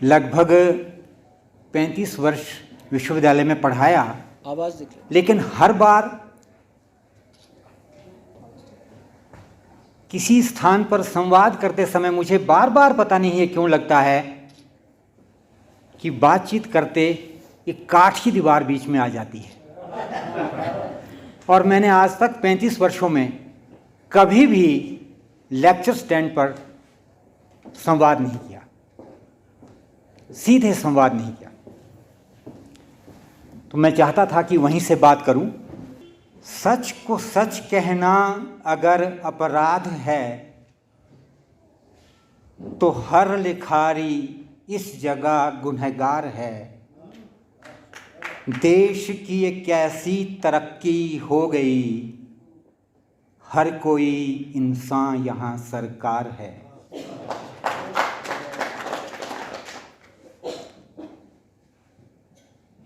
लगभग 35 वर्ष विश्वविद्यालय में पढ़ाया, लेकिन हर बार किसी स्थान पर संवाद करते समय मुझे बार बार पता नहीं है क्यों लगता है कि बातचीत करते एक काठ की दीवार बीच में आ जाती है। और मैंने आज तक 35 वर्षों में कभी भी लेक्चर स्टैंड पर संवाद नहीं किया, सीधे संवाद नहीं किया। तो मैं चाहता था कि वहीं से बात करूं। सच को सच कहना अगर अपराध है तो हर लिखारी इस जगह गुनहगार है। देश की एक कैसी तरक्की हो गई, हर कोई इंसान यहाँ सरकार है।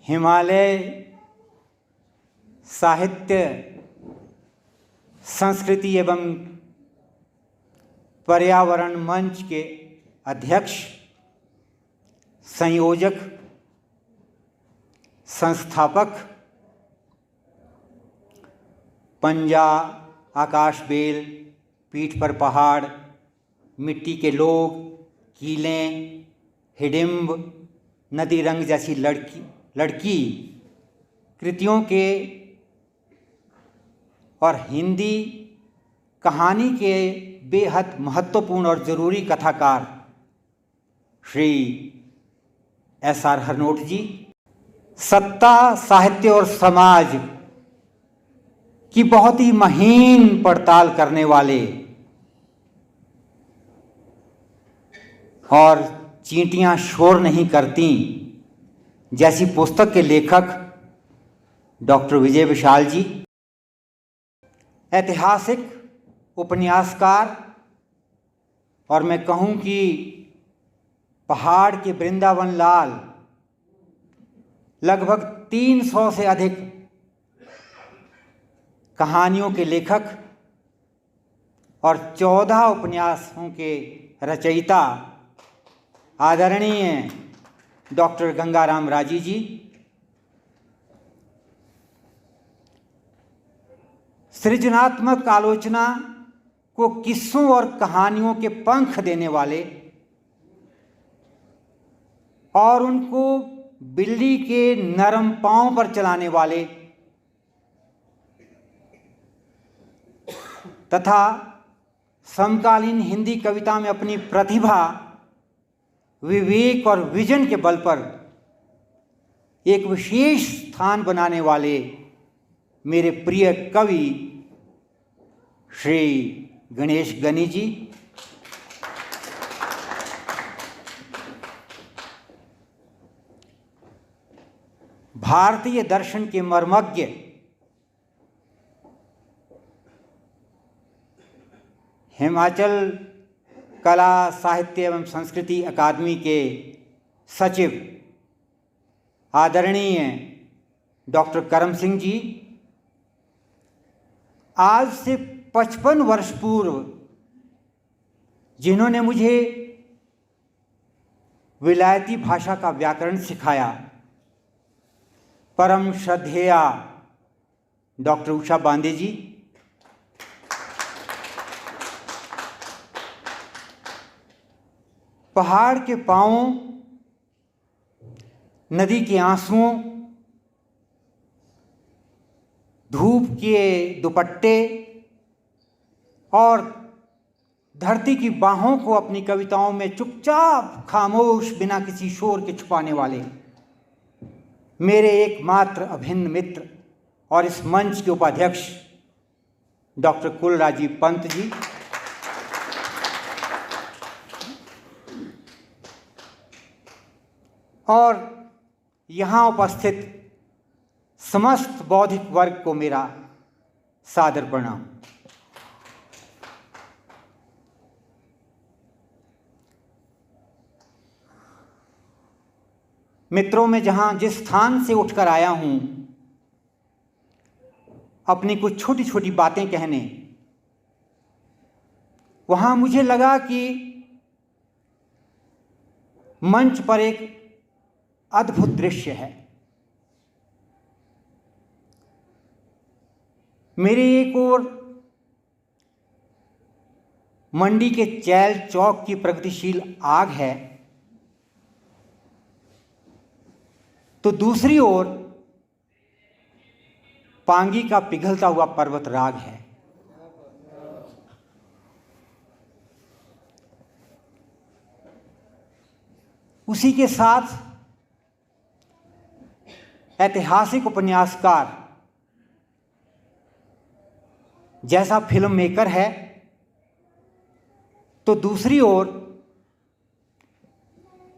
हिमालय साहित्य संस्कृति एवं पर्यावरण मंच के अध्यक्ष, संयोजक, संस्थापक, पंजा, आकाश बेल, पीठ पर पहाड़, मिट्टी के लोग, कीलें, हिडिंब, नदी रंग जैसी लड़की कृतियों के और हिंदी कहानी के बेहद महत्वपूर्ण और ज़रूरी कथाकार श्री एस.आर. हरनोट जी, सत्ता, साहित्य और समाज की बहुत ही महीन पड़ताल करने वाले और चींटियां शोर नहीं करती जैसी पुस्तक के लेखक डॉक्टर विजय विशाल जी, ऐतिहासिक उपन्यासकार और मैं कहूं कि पहाड़ के वृंदावन लाल, लगभग 300 से अधिक कहानियों के लेखक और 14 उपन्यासों के रचयिता आदरणीय डॉक्टर गंगाराम राजी जी, सृजनात्मक आलोचना को किस्सों और कहानियों के पंख देने वाले और उनको बिल्ली के नरम पांव पर चलाने वाले तथा समकालीन हिंदी कविता में अपनी प्रतिभा, विवेक और विजन के बल पर एक विशेष स्थान बनाने वाले मेरे प्रिय कवि श्री गणेश गनी जी, भारतीय दर्शन के मर्मज्ञ, हिमाचल कला साहित्य एवं संस्कृति अकादमी के सचिव आदरणीय डॉक्टर करम सिंह जी, आज से 55 वर्ष पूर्व जिन्होंने मुझे विलायती भाषा का व्याकरण सिखाया, परम श्रद्धेया डॉक्टर उषा बांदे जी, पहाड़ के पांवों, नदी के आंसुओं, धूप के दुपट्टे और धरती की बाहों को अपनी कविताओं में चुपचाप खामोश बिना किसी शोर के छुपाने वाले मेरे एकमात्र अभिन्न मित्र और इस मंच के उपाध्यक्ष डॉक्टर कुलराजीव पंत जी, और यहाँ उपस्थित समस्त बौद्धिक वर्ग को मेरा सादर प्रणाम। मित्रों, मैं जहाँ जिस स्थान से उठकर आया हूँ अपनी कुछ छोटी छोटी बातें कहने, वहाँ मुझे लगा कि मंच पर एक अद्भुत दृश्य है। मेरे एक ओर मंडी के चैल चौक की प्रगतिशील आग है, तो दूसरी ओर पांगी का पिघलता हुआ पर्वत राग है। उसी के साथ ऐतिहासिक उपन्यासकार जैसा फिल्म मेकर है, तो दूसरी ओर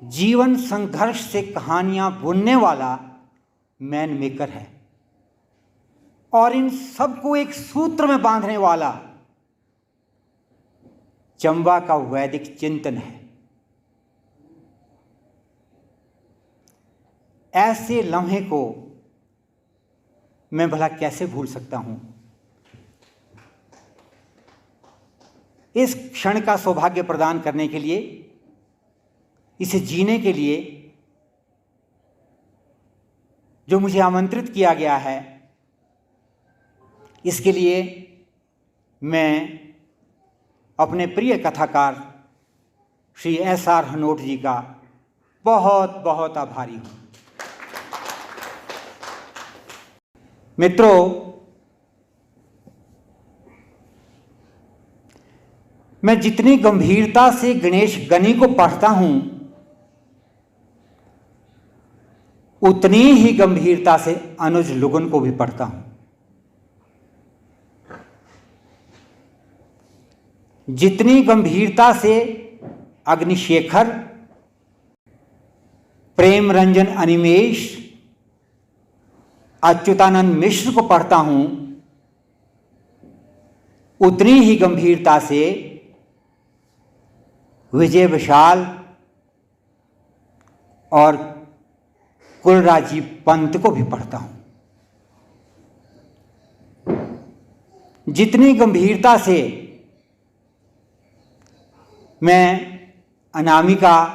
जीवन संघर्ष से कहानियां बुनने वाला मैन मेकर है, और इन सबको एक सूत्र में बांधने वाला चंबा का वैदिक चिंतन है। ऐसे लम्हे को मैं भला कैसे भूल सकता हूं। इस क्षण का सौभाग्य प्रदान करने के लिए, इसे जीने के लिए जो मुझे आमंत्रित किया गया है, इसके लिए मैं अपने प्रिय कथाकार श्री एस.आर. हनोट जी का बहुत बहुत आभारी हूँ। मित्रों, मैं जितनी गंभीरता से गणेश गनी को पढ़ता हूं, उतनी ही गंभीरता से अनुज लुगन को भी पढ़ता हूं। जितनी गंभीरता से अग्निशेखर, प्रेम रंजन अनिमेष, अच्युतानंद मिश्र को पढ़ता हूं, उतनी ही गंभीरता से विजय विशाल और कुलराजी पंत को भी पढ़ता हूं। जितनी गंभीरता से मैं अनामिका,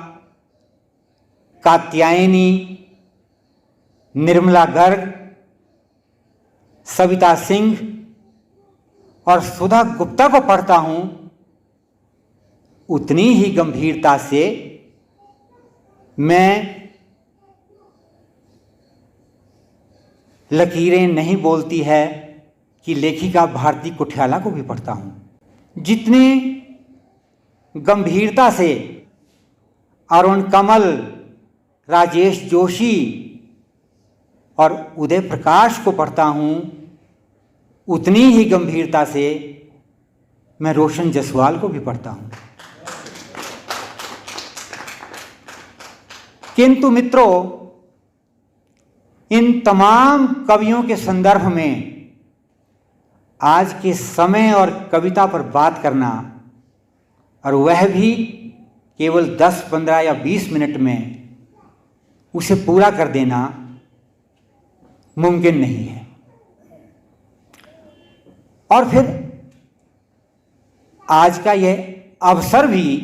कात्यायनी, निर्मला गर्ग, सविता सिंह और सुधा गुप्ता को पढ़ता हूं, उतनी ही गंभीरता से मैं लकीरें नहीं बोलती है कि लेखिका भारती कुठियाला को भी पढ़ता हूं। जितनी गंभीरता से अरुण कमल, राजेश जोशी और उदय प्रकाश को पढ़ता हूं, उतनी ही गंभीरता से मैं रोशन जसवाल को भी पढ़ता हूं। किंतु मित्रों, इन तमाम कवियों के संदर्भ में आज के समय और कविता पर बात करना, और वह भी केवल 10, 15 या 20 मिनट में उसे पूरा कर देना मुमकिन नहीं है। और फिर आज का यह अवसर भी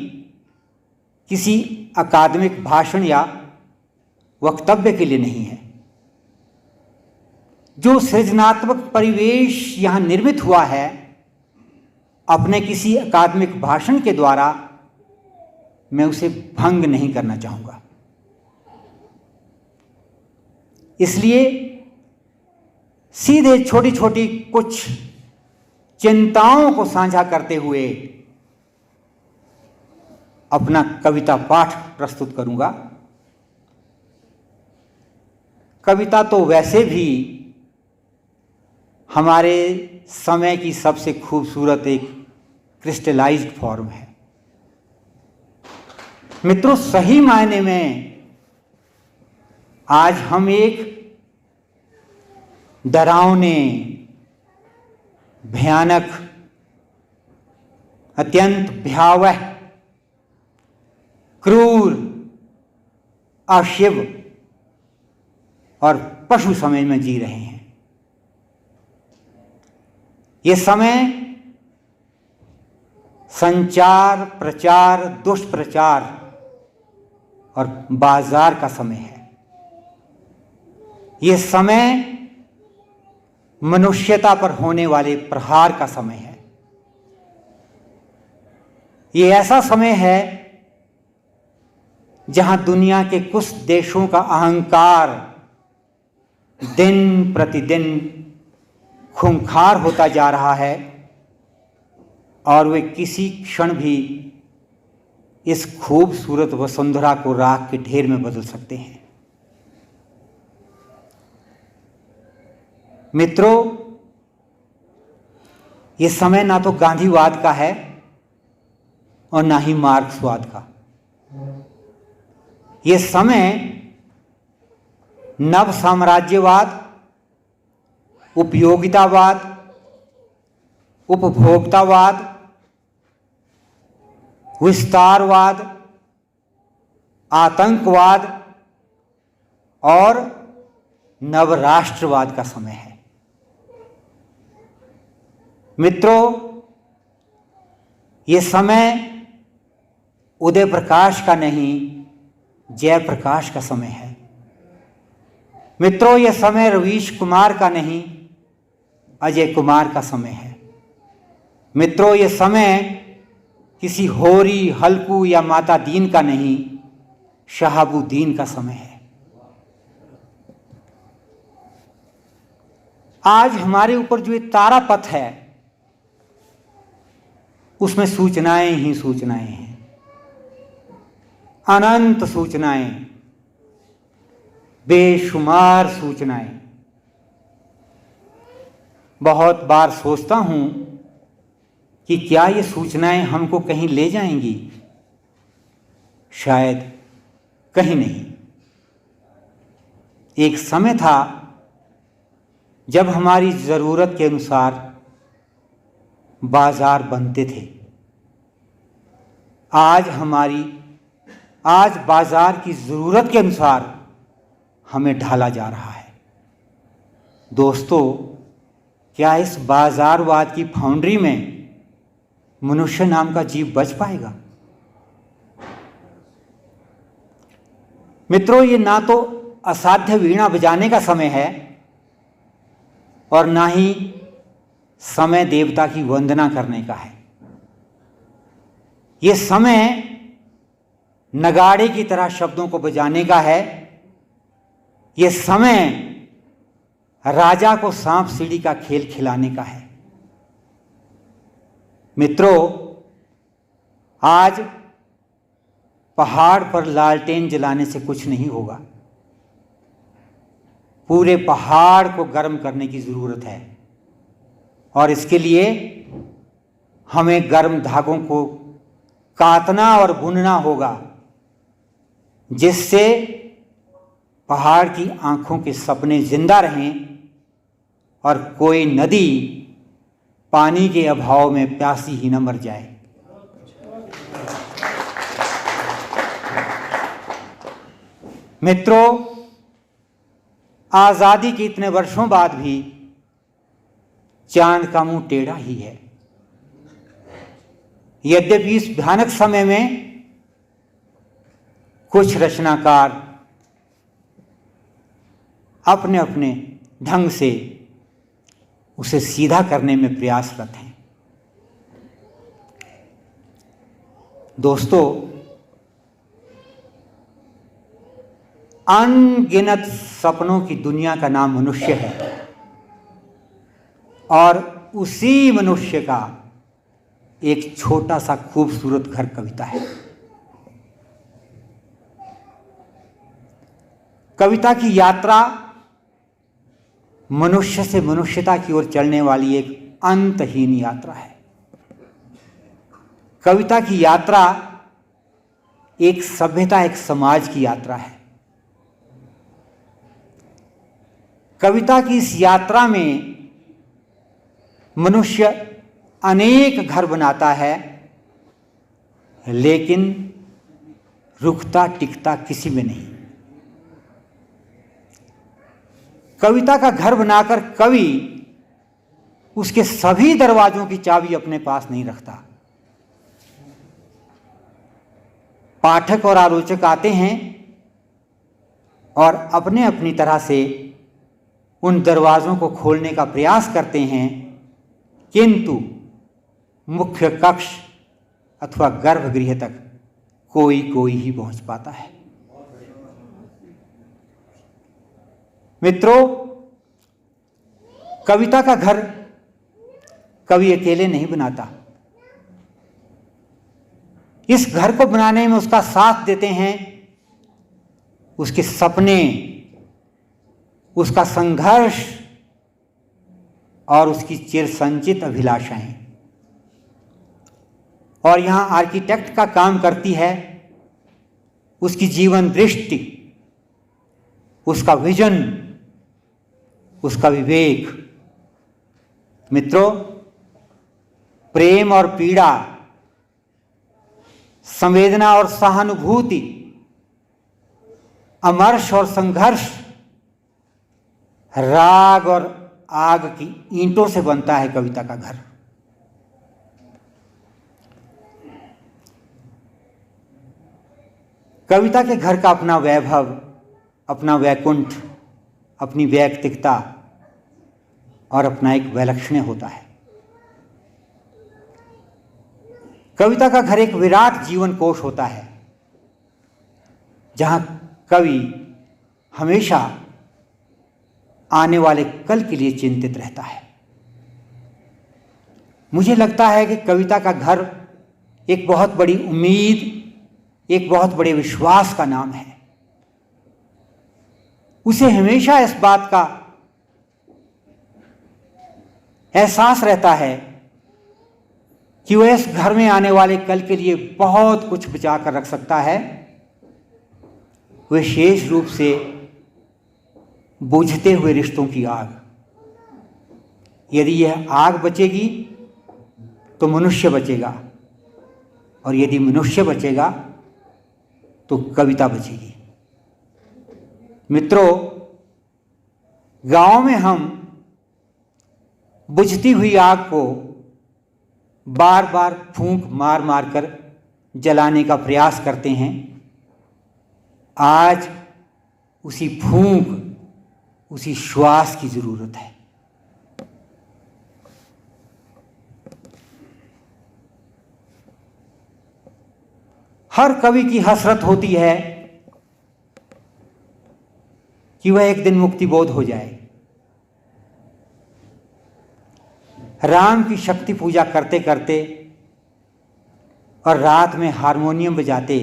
किसी अकादमिक भाषण या वक्तव्य के लिए नहीं है। जो सृजनात्मक परिवेश यहां निर्मित हुआ है, अपने किसी अकादमिक भाषण के द्वारा मैं उसे भंग नहीं करना चाहूंगा। इसलिए सीधे छोटी छोटी कुछ चिंताओं को साझा करते हुए अपना कविता पाठ प्रस्तुत करूंगा। कविता तो वैसे भी हमारे समय की सबसे खूबसूरत एक क्रिस्टलाइज्ड फॉर्म है। मित्रों, सही मायने में आज हम एक डरावने, भयानक, अत्यंत भयावह, क्रूर, अशिव और पशु समय में जी रहे हैं। ये समय संचार, प्रचार, दुष्प्रचार और बाजार का समय है। ये समय मनुष्यता पर होने वाले प्रहार का समय है। ये ऐसा समय है जहां दुनिया के कुछ देशों का अहंकार दिन प्रतिदिन खूंखार होता जा रहा है और वे किसी क्षण भी इस खूबसूरत वसुंधरा को राख के ढेर में बदल सकते हैं। मित्रों, ये समय ना तो गांधीवाद का है और ना ही मार्क्सवाद का। ये समय नव साम्राज्यवाद, उपयोगितावाद, उपभोक्तावाद, विस्तारवाद, आतंकवाद और नवराष्ट्रवाद का समय है। मित्रों, ये समय उदय प्रकाश का नहीं, जयप्रकाश का समय है। मित्रों, यह समय रवीश कुमार का नहीं, अजय कुमार का समय है। मित्रों, यह समय किसी होरी, हल्कू या माता दीन का नहीं, शहाबुद्दीन का समय है। आज हमारे ऊपर जो ये तारापथ है उसमें सूचनाएं ही सूचनाएं हैं, अनंत सूचनाएं, बेशुमार सूचनाएं। बहुत बार सोचता हूं कि क्या ये सूचनाएं हमको कहीं ले जाएंगी? शायद कहीं नहीं। एक समय था जब हमारी ज़रूरत के अनुसार बाजार बनते थे। आज बाजार की ज़रूरत के अनुसार हमें ढाला जा रहा है। दोस्तों, क्या इस बाजारवाद की फाउंड्री में मनुष्य नाम का जीव बच पाएगा? मित्रों, ये ना तो असाध्य वीणा बजाने का समय है और ना ही समय देवता की वंदना करने का है। ये समय नगाड़े की तरह शब्दों को बजाने का है। ये समय राजा को सांप सीढ़ी का खेल खिलाने का है। मित्रों, आज पहाड़ पर लालटेन जलाने से कुछ नहीं होगा। पूरे पहाड़ को गर्म करने की जरूरत है और इसके लिए हमें गर्म धागों को काटना और बुनना होगा, जिससे पहाड़ की आंखों के सपने जिंदा रहें और कोई नदी पानी के अभाव में प्यासी ही न मर जाए। मित्रों, आजादी के इतने वर्षों बाद भी चांद का मुंह टेढ़ा ही है। यद्यपि इस भयानक समय में कुछ रचनाकार अपने अपने ढंग से उसे सीधा करने में प्रयासरत हैं। दोस्तों, अनगिनत सपनों की दुनिया का नाम मनुष्य है और उसी मनुष्य का एक छोटा सा खूबसूरत घर कविता है। कविता की यात्रा मनुष्य से मनुष्यता की ओर चलने वाली एक अंतहीन यात्रा है। कविता की यात्रा एक सभ्यता, एक समाज की यात्रा है। कविता की इस यात्रा में मनुष्य अनेक घर बनाता है, लेकिन रुकता टिकता किसी में नहीं। कविता का घर बनाकर कवि उसके सभी दरवाजों की चाबी अपने पास नहीं रखता। पाठक और आलोचक आते हैं और अपने अपनी तरह से उन दरवाज़ों को खोलने का प्रयास करते हैं, किंतु मुख्य कक्ष अथवा गर्भगृह तक कोई कोई ही पहुंच पाता है। मित्रों, कविता का घर कवि अकेले नहीं बनाता। इस घर को बनाने में उसका साथ देते हैं उसके सपने, उसका संघर्ष और उसकी चिरसंचित अभिलाषाएं। और यहां आर्किटेक्ट का काम करती है उसकी जीवन दृष्टि, उसका विजन, उसका विवेक। मित्रों, प्रेम और पीड़ा, संवेदना और सहानुभूति, अमर्ष और संघर्ष, राग और आग की ईंटों से बनता है कविता का घर। कविता के घर का अपना वैभव, अपना वैकुंठ, अपनी वैयक्तिकता और अपना एक वैलक्षण्य होता है। कविता का घर एक विराट जीवन कोश होता है जहां कवि हमेशा आने वाले कल के लिए चिंतित रहता है। मुझे लगता है कि कविता का घर एक बहुत बड़ी उम्मीद, एक बहुत बड़े विश्वास का नाम है। उसे हमेशा इस बात का एहसास रहता है कि वह इस घर में आने वाले कल के लिए बहुत कुछ बचा कर रख सकता है, विशेष रूप से बुझते हुए रिश्तों की आग। यदि यह आग बचेगी तो मनुष्य बचेगा, और यदि मनुष्य बचेगा तो कविता बचेगी। मित्रों, गांव में हम बुझती हुई आग को बार बार फूंक मार मार कर जलाने का प्रयास करते हैं। आज उसी फूंक, उसी श्वास की जरूरत है। हर कवि की हसरत होती है कि वह एक दिन मुक्ति बोध हो जाए। राम की शक्ति पूजा करते करते और रात में हारमोनियम बजाते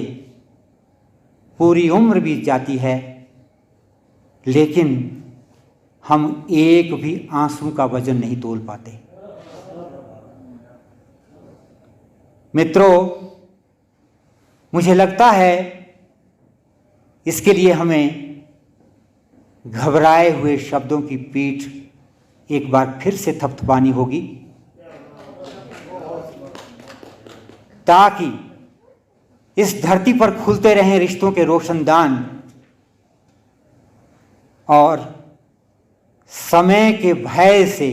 पूरी उम्र बीत जाती है, लेकिन हम एक भी आंसू का वजन नहीं तोल पाते। मित्रों, मुझे लगता है इसके लिए हमें घबराए हुए शब्दों की पीठ एक बार फिर से थपथपानी होगी, ताकि इस धरती पर खुलते रहें रिश्तों के रोशनदान और समय के भय से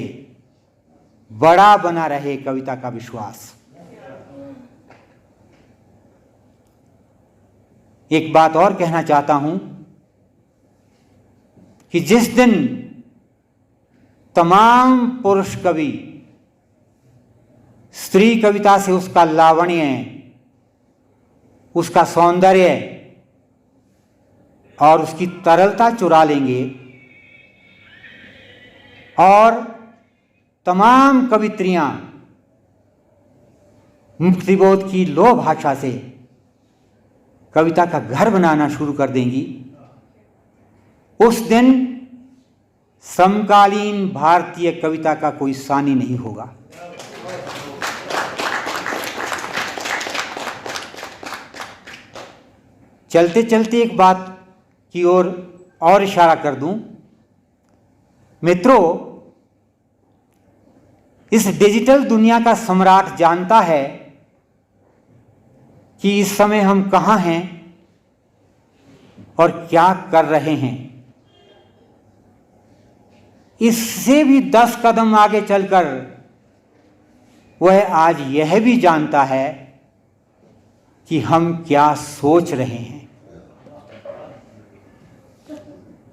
बड़ा बना रहे कविता का विश्वास। एक बात और कहना चाहता हूं कि जिस दिन तमाम पुरुष कवि स्त्री कविता से उसका लावण्य, उसका सौंदर्य और उसकी तरलता चुरा लेंगे और तमाम कवित्रियां मुक्तिबोध की लो भाषा से कविता का घर बनाना शुरू कर देंगी, उस दिन समकालीन भारतीय कविता का कोई सानी नहीं होगा। चलते चलते एक बात की ओर और इशारा कर दूं। मित्रों, इस डिजिटल दुनिया का सम्राट जानता है कि इस समय हम कहां हैं और क्या कर रहे हैं। इससे भी 10 कदम आगे चलकर वह आज यह भी जानता है कि हम क्या सोच रहे हैं।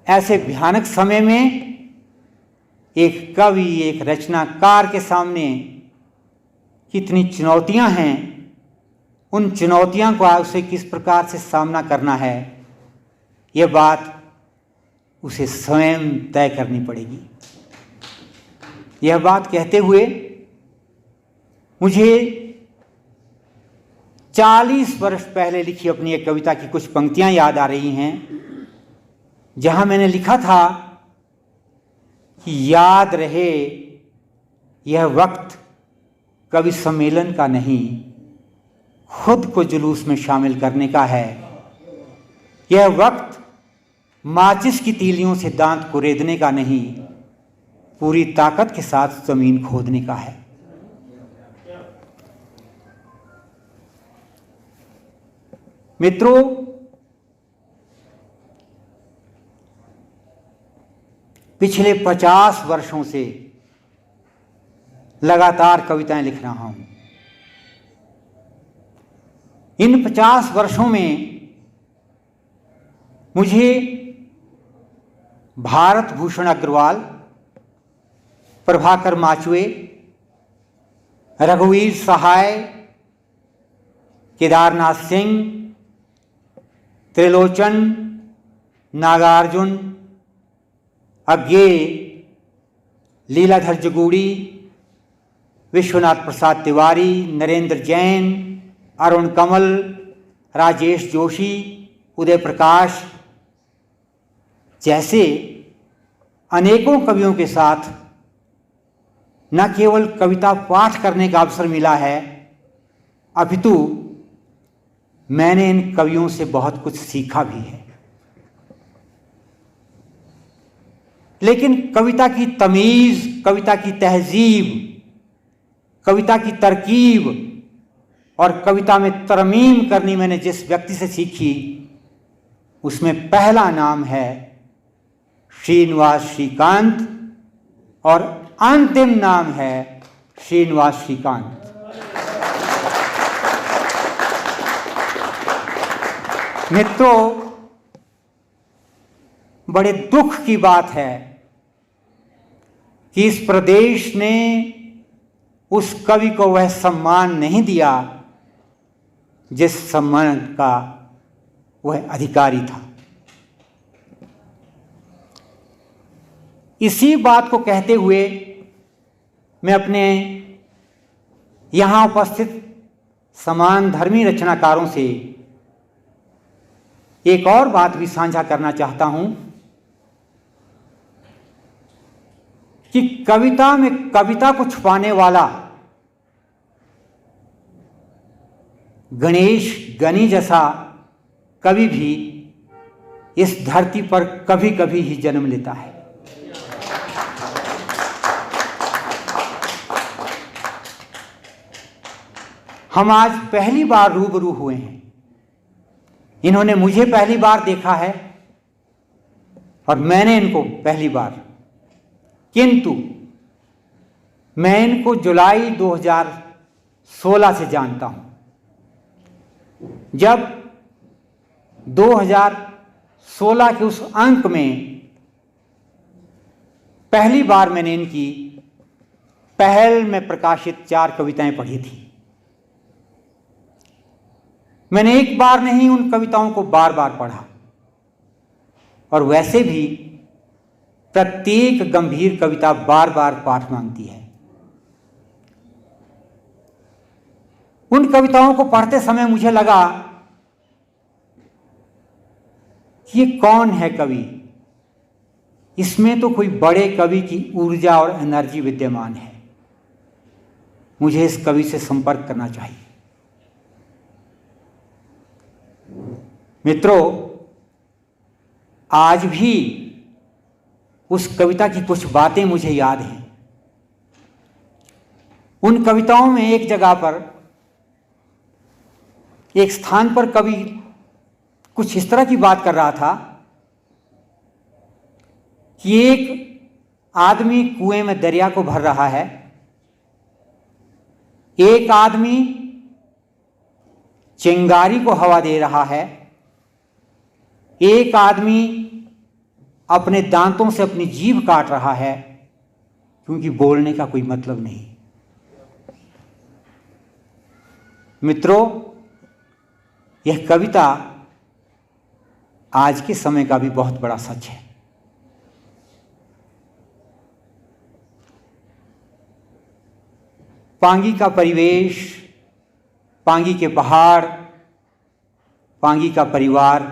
ऐसे भयानक समय में एक कवि, एक रचनाकार के सामने कितनी चुनौतियां हैं, उन चुनौतियों को उसे किस प्रकार से सामना करना है, यह बात उसे स्वयं तय करनी पड़ेगी। यह बात कहते हुए मुझे 40 वर्ष पहले लिखी अपनी एक कविता की कुछ पंक्तियां याद आ रही हैं, जहां मैंने लिखा था कि याद रहे यह वक्त कवि सम्मेलन का नहीं, खुद को जुलूस में शामिल करने का है। यह वक्त माचिस की तीलियों से दांत कुरेदने का नहीं, पूरी ताकत के साथ जमीन खोदने का है। मित्रों, पिछले 50 वर्षों से लगातार कविताएं लिख रहा हूं। इन 50 वर्षों में मुझे भारत भूषण अग्रवाल, प्रभाकर माचुए, रघुवीर सहाय, केदारनाथ सिंह, त्रिलोचन, नागार्जुन, अज्ञेय, लीलाधर जगूड़ी, विश्वनाथ प्रसाद तिवारी, नरेंद्र जैन, अरुण कमल, राजेश जोशी, उदय प्रकाश जैसे अनेकों कवियों के साथ न केवल कविता पाठ करने का अवसर मिला है, अपितु मैंने इन कवियों से बहुत कुछ सीखा भी है। लेकिन कविता की तमीज़, कविता की तहजीब, कविता की तरकीब और कविता में तरमीम करनी मैंने जिस व्यक्ति से सीखी, उसमें पहला नाम है श्रीनिवास श्रीकांत और अंतिम नाम है श्रीनिवास श्रीकांत। मित्रों, बड़े दुख की बात है कि इस प्रदेश ने उस कवि को वह सम्मान नहीं दिया जिस सम्मान का वह अधिकारी था। इसी बात को कहते हुए मैं अपने यहाँ उपस्थित समान धर्मी रचनाकारों से एक और बात भी साझा करना चाहता हूं कि कविता में कविता को छुपाने वाला गणेश गनी जैसा कवि भी इस धरती पर कभी कभी ही जन्म लेता है। हम आज पहली बार रूबरू हुए हैं। इन्होंने मुझे पहली बार देखा है और मैंने इनको पहली बार, किंतु मैं इनको जुलाई 2016 से जानता हूं, जब 2016 के उस अंक में पहली बार मैंने इनकी पहल में प्रकाशित 4 कविताएं पढ़ी थी। मैंने एक बार नहीं उन कविताओं को बार बार पढ़ा, और वैसे भी प्रत्येक गंभीर कविता बार बार पाठ मांगती है। उन कविताओं को पढ़ते समय मुझे लगा कि ये कौन है कवि, इसमें तो कोई बड़े कवि की ऊर्जा और एनर्जी विद्यमान है, मुझे इस कवि से संपर्क करना चाहिए। मित्रों, आज भी उस कविता की कुछ बातें मुझे याद हैं। उन कविताओं में एक जगह पर, एक स्थान पर कवि कुछ इस तरह की बात कर रहा था कि एक आदमी कुएं में दरिया को भर रहा है, एक आदमी चिंगारी को हवा दे रहा है, एक आदमी अपने दांतों से अपनी जीभ काट रहा है क्योंकि बोलने का कोई मतलब नहीं। मित्रों, यह कविता आज के समय का भी बहुत बड़ा सच है। पांगी का परिवेश, पांगी के पहाड़, पांगी का परिवार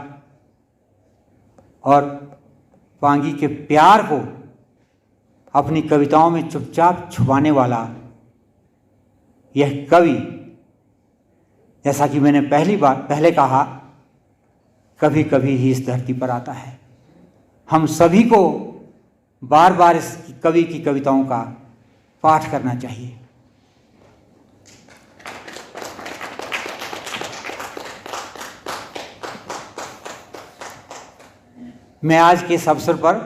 और पांगी के प्यार को अपनी कविताओं में चुपचाप छुपाने वाला यह कवि, जैसा कि मैंने पहले कहा, कभी कभी ही इस धरती पर आता है। हम सभी को बार बार इस कवि की कविताओं का पाठ करना चाहिए। मैं आज के इस अवसर पर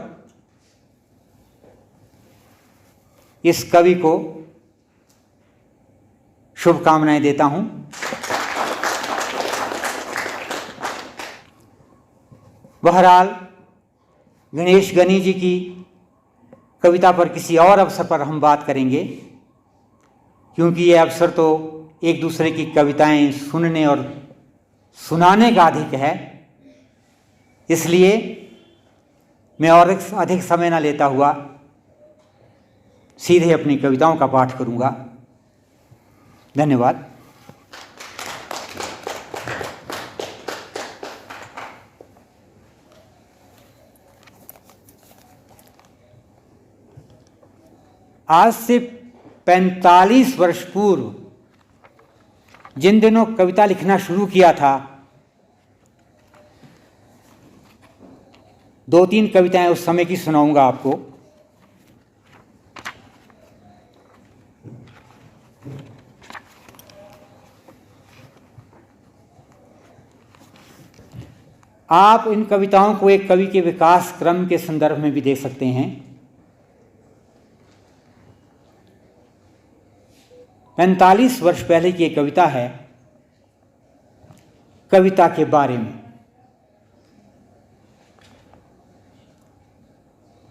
इस कवि को शुभकामनाएं देता हूं। बहरहाल गणेश गनी जी की कविता पर किसी और अवसर पर हम बात करेंगे, क्योंकि ये अवसर तो एक दूसरे की कविताएं सुनने और सुनाने का अधिक है। इसलिए मैं और अधिक समय न लेता हुआ सीधे अपनी कविताओं का पाठ करूंगा। धन्यवाद। आज से 45 वर्ष पूर्व जिन दिनों कविता लिखना शुरू किया था, 2-3 कविताएं उस समय की सुनाऊंगा आपको। आप इन कविताओं को एक कवि के विकास क्रम के संदर्भ में भी देख सकते हैं। 45 वर्ष पहले की एक कविता है कविता के बारे में।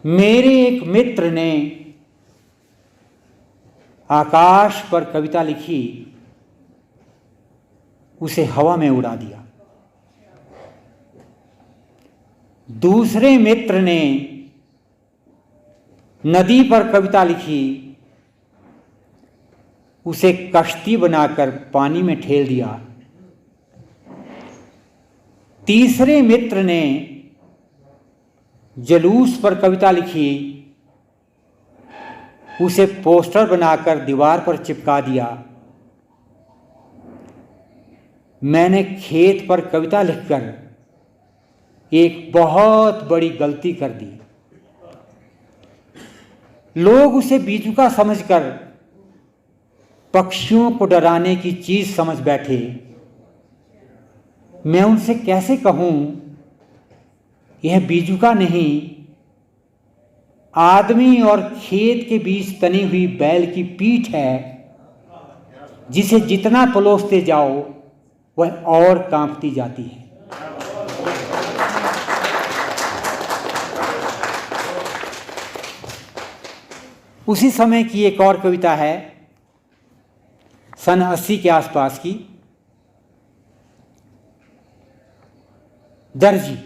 मेरे एक मित्र ने आकाश पर कविता लिखी, उसे हवा में उड़ा दिया। दूसरे मित्र ने नदी पर कविता लिखी, उसे कश्ती बनाकर पानी में ठेल दिया। तीसरे मित्र ने जुलूस पर कविता लिखी, उसे पोस्टर बनाकर दीवार पर चिपका दिया। मैंने खेत पर कविता लिखकर एक बहुत बड़ी गलती कर दी। लोग उसे बीजुका समझकर पक्षियों को डराने की चीज समझ बैठे। मैं उनसे कैसे कहूं यह बीजुका नहीं, आदमी और खेत के बीच तनी हुई बैल की पीठ है, जिसे जितना पलोसते जाओ वह और कांपती जाती है। उसी समय की एक और कविता है सन 80 के आसपास की, दर्जी।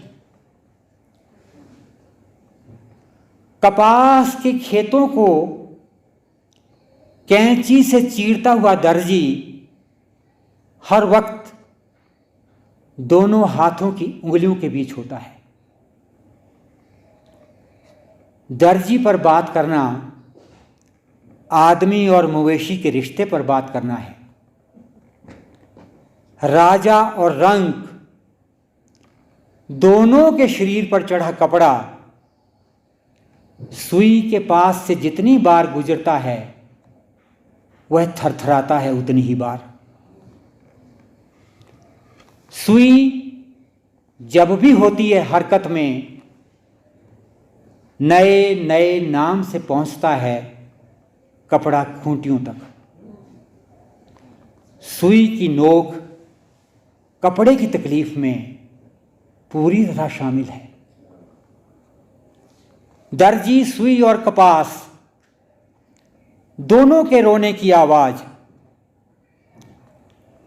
कपास के खेतों को कैंची से चीरता हुआ दर्जी हर वक्त दोनों हाथों की उंगलियों के बीच होता है। दर्जी पर बात करना आदमी और मवेशी के रिश्ते पर बात करना है। राजा और रंक दोनों के शरीर पर चढ़ा कपड़ा सुई के पास से जितनी बार गुजरता है वह थरथराता है उतनी ही बार। सुई जब भी होती है हरकत में, नए नए नाम से पहुंचता है कपड़ा खूंटियों तक। सुई की नोक कपड़े की तकलीफ में पूरी तरह शामिल है। दर्जी सुई और कपास दोनों के रोने की आवाज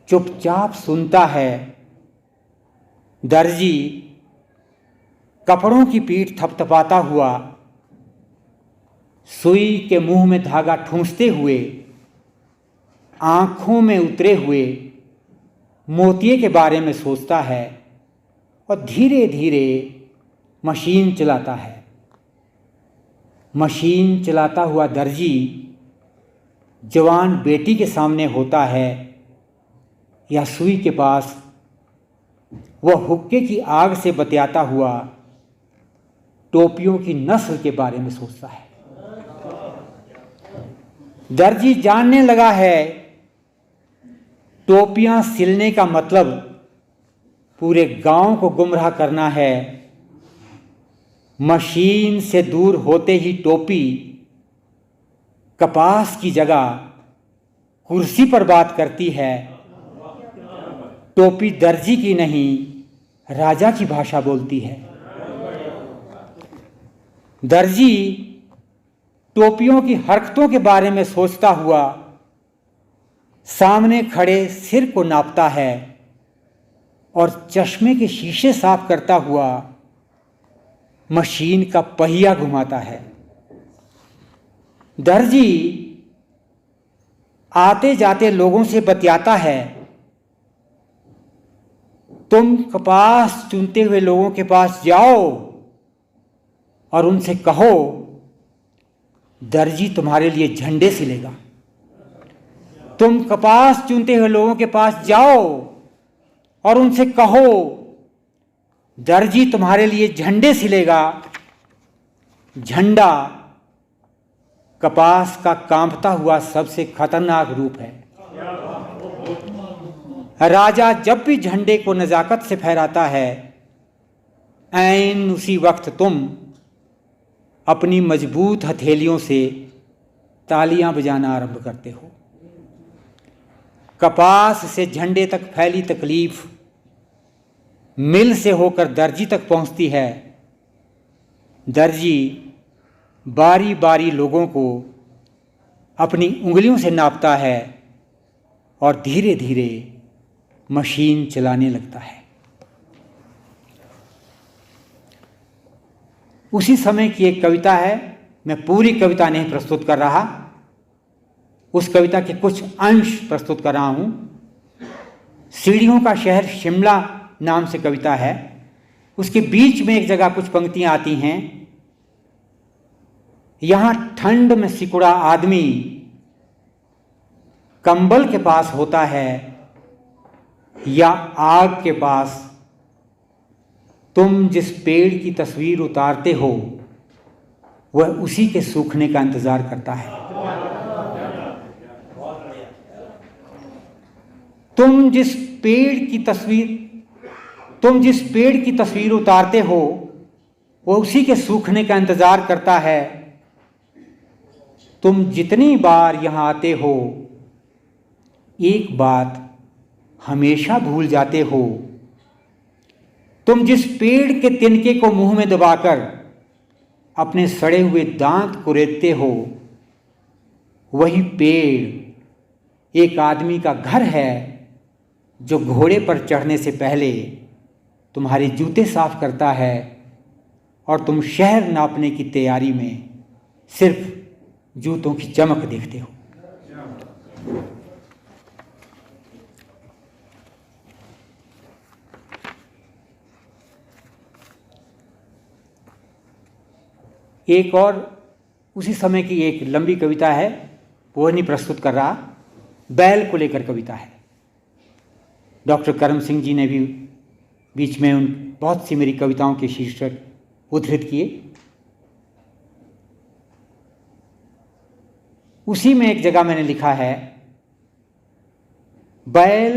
चुपचाप सुनता है। दर्जी कपड़ों की पीठ थपथपाता हुआ सुई के मुंह में धागा ठूंसते हुए आंखों में उतरे हुए मोतिये के बारे में सोचता है और धीरे धीरे मशीन चलाता है। मशीन चलाता हुआ दर्जी जवान बेटी के सामने होता है या सुई के पास वह हुक्के की आग से बतियाता हुआ टोपियों की नस्ल के बारे में सोचता है। दर्जी जानने लगा है टोपियां सिलने का मतलब पूरे गांव को गुमराह करना है। मशीन से दूर होते ही टोपी कपास की जगह कुर्सी पर बात करती है। टोपी दर्जी की नहीं, राजा की भाषा बोलती है। दर्जी टोपियों की हरकतों के बारे में सोचता हुआ सामने खड़े सिर को नापता है और चश्मे के शीशे साफ करता हुआ मशीन का पहिया घुमाता है। दर्जी आते जाते लोगों से बतियाता है। तुम कपास चुनते हुए लोगों के पास जाओ और उनसे कहो दर्जी तुम्हारे लिए झंडे सिलेगा। तुम कपास चुनते हुए लोगों के पास जाओ और उनसे कहो दर्जी तुम्हारे लिए झंडे सिलेगा। झंडा कपास का कांपता हुआ सबसे खतरनाक रूप है। राजा जब भी झंडे को नजाकत से फहराता है, ऐन उसी वक्त तुम अपनी मजबूत हथेलियों से तालियां बजाना आरंभ करते हो। कपास से झंडे तक फैली तकलीफ मिल से होकर दर्जी तक पहुंचती है। दर्जी बारी बारी लोगों को अपनी उंगलियों से नापता है और धीरे धीरे मशीन चलाने लगता है। उसी समय की एक कविता है, मैं पूरी कविता नहीं प्रस्तुत कर रहा, उस कविता के कुछ अंश प्रस्तुत कर रहा हूं। सीढ़ियों का शहर शिमला नाम से कविता है। उसके बीच में एक जगह कुछ पंक्तियां आती हैं। यहां ठंड में सिकुड़ा आदमी कंबल के पास होता है या आग के पास। तुम जिस पेड़ की तस्वीर उतारते हो वह उसी के सूखने का इंतजार करता है। तुम जिस पेड़ की तस्वीर उतारते हो वह उसी के सूखने का इंतजार करता है। तुम जितनी बार यहां आते हो एक बात हमेशा भूल जाते हो। तुम जिस पेड़ के तिनके को मुंह में दबाकर अपने सड़े हुए दांत कुरेदते हो वही पेड़ एक आदमी का घर है जो घोड़े पर चढ़ने से पहले तुम्हारे जूते साफ करता है और तुम शहर नापने की तैयारी में सिर्फ जूतों की चमक देखते हो। एक और उसी समय की एक लंबी कविता है, वो नहीं प्रस्तुत कर रहा, बैल को लेकर कविता है। डॉक्टर करम सिंह जी ने भी बीच में उन बहुत सी मेरी कविताओं के शीर्षक उद्धृत किए। उसी में एक जगह मैंने लिखा है, बैल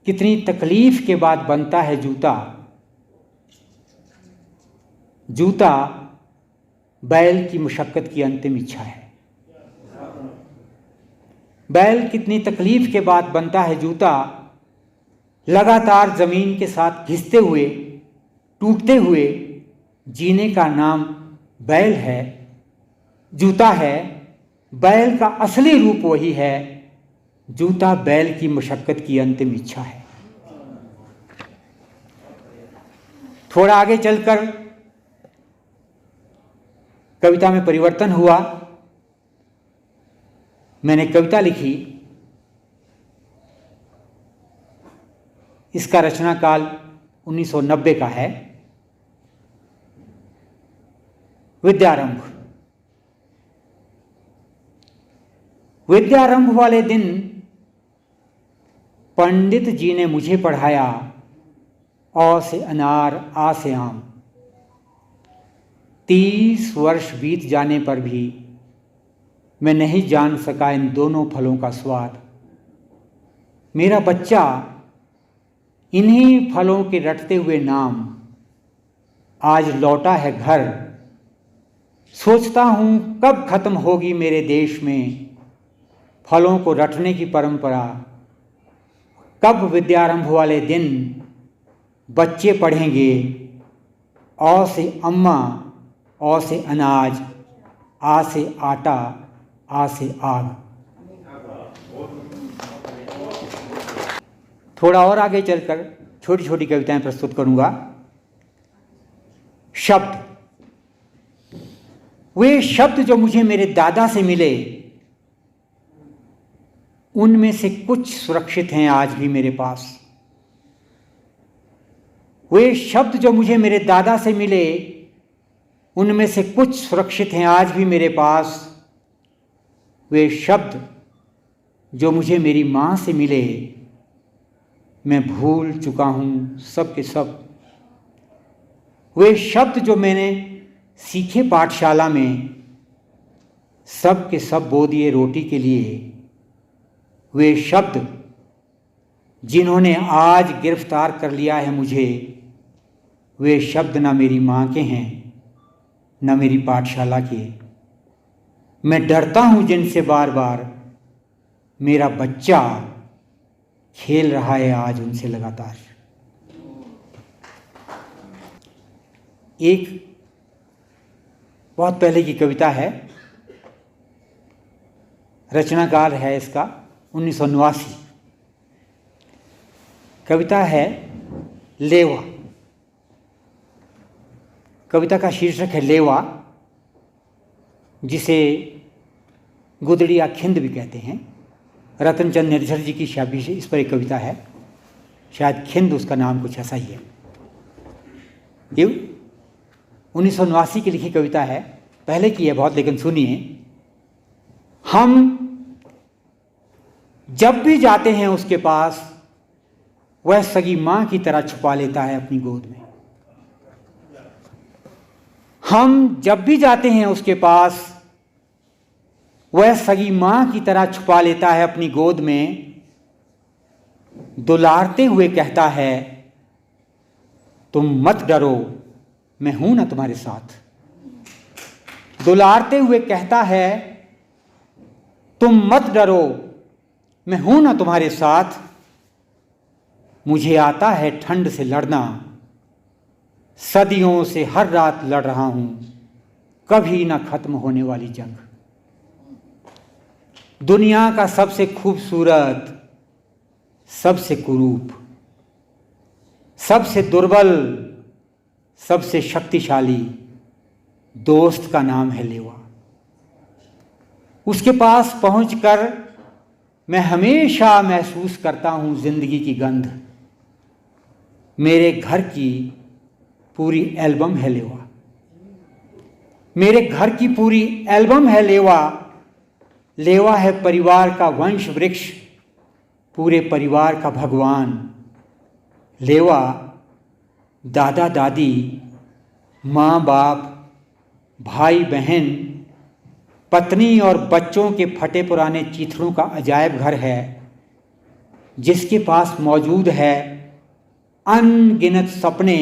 कितनी तकलीफ के बाद बनता है जूता, जूता बैल की मुशक्कत की अंतिम इच्छा है। बैल कितनी तकलीफ के बाद बनता है जूता, लगातार जमीन के साथ घिसते हुए, टूटते हुए जीने का नाम बैल है, जूता है। बैल का असली रूप वही है, जूता बैल की मशक्कत की अंतिम इच्छा है। थोड़ा आगे चलकर कविता में परिवर्तन हुआ। मैंने कविता लिखी। इसका रचना काल 1990 का है। विद्यारंभ। विद्यारंभ वाले दिन पंडित जी ने मुझे पढ़ाया, अ से अनार, आ से आम। 30 वर्ष बीत जाने पर भी मैं नहीं जान सका इन दोनों फलों का स्वाद। मेरा बच्चा इन्हीं फलों के रटते हुए नाम आज लौटा है घर। सोचता हूं कब खत्म होगी मेरे देश में फलों को रटने की परंपरा। कब विद्यारंभ वाले दिन बच्चे पढ़ेंगे अ से अम्मा, अ से अनाज, आ से आटा, आ से आग। थोड़ा और आगे चलकर छोटी छोटी कविताएं प्रस्तुत करूंगा। शब्द। वे शब्द जो मुझे मेरे दादा से मिले, उनमें से कुछ सुरक्षित हैं आज भी मेरे पास। वे शब्द जो मुझे मेरे दादा से मिले, उनमें से कुछ सुरक्षित हैं आज भी मेरे पास। वे शब्द जो मुझे मेरी माँ से मिले, मैं भूल चुका हूँ सब के सब। वे शब्द जो मैंने सीखे पाठशाला में, सब के सब बो दिए रोटी के लिए। वे शब्द जिन्होंने आज गिरफ्तार कर लिया है मुझे, वे शब्द ना मेरी माँ के हैं न मेरी पाठशाला के। मैं डरता हूँ जिनसे बार बार, मेरा बच्चा खेल रहा है आज उनसे लगातार। एक बहुत पहले की कविता है, रचनाकाल है इसका 1989। कविता है लेवा। कविता का शीर्षक है लेवा, जिसे गुदड़िया खिंद भी कहते हैं। रतनचंद निर्झर जी की शायद इस पर एक कविता है, शायद खिंद उसका नाम कुछ ऐसा ही है। ये 1989 की लिखी कविता है, पहले की है बहुत, लेकिन सुनिए। हम जब भी जाते हैं उसके पास, वह सगी माँ की तरह छुपा लेता है अपनी गोद में। हम जब भी जाते हैं उसके पास, वह सगी माँ की तरह छुपा लेता है अपनी गोद में। दुलारते हुए कहता है, तुम मत डरो मैं हूं ना तुम्हारे साथ। दुलारते हुए कहता है, तुम मत डरो मैं हूं ना तुम्हारे साथ। मुझे आता है ठंड से लड़ना, सदियों से हर रात लड़ रहा हूं कभी ना खत्म होने वाली जंग। दुनिया का सबसे खूबसूरत, सबसे कुरूप, सबसे दुर्बल, सबसे शक्तिशाली दोस्त का नाम है लेवा। उसके पास पहुंचकर मैं हमेशा महसूस करता हूं जिंदगी की गंध। मेरे घर की पूरी एल्बम है लेवा। मेरे घर की पूरी एल्बम है लेवा। लेवा है परिवार का वंश वृक्ष, पूरे परिवार का भगवान। लेवा दादा दादी, माँ बाप, भाई बहन, पत्नी और बच्चों के फटे पुराने चीथड़ों का अजायब घर है, जिसके पास मौजूद है अनगिनत सपने,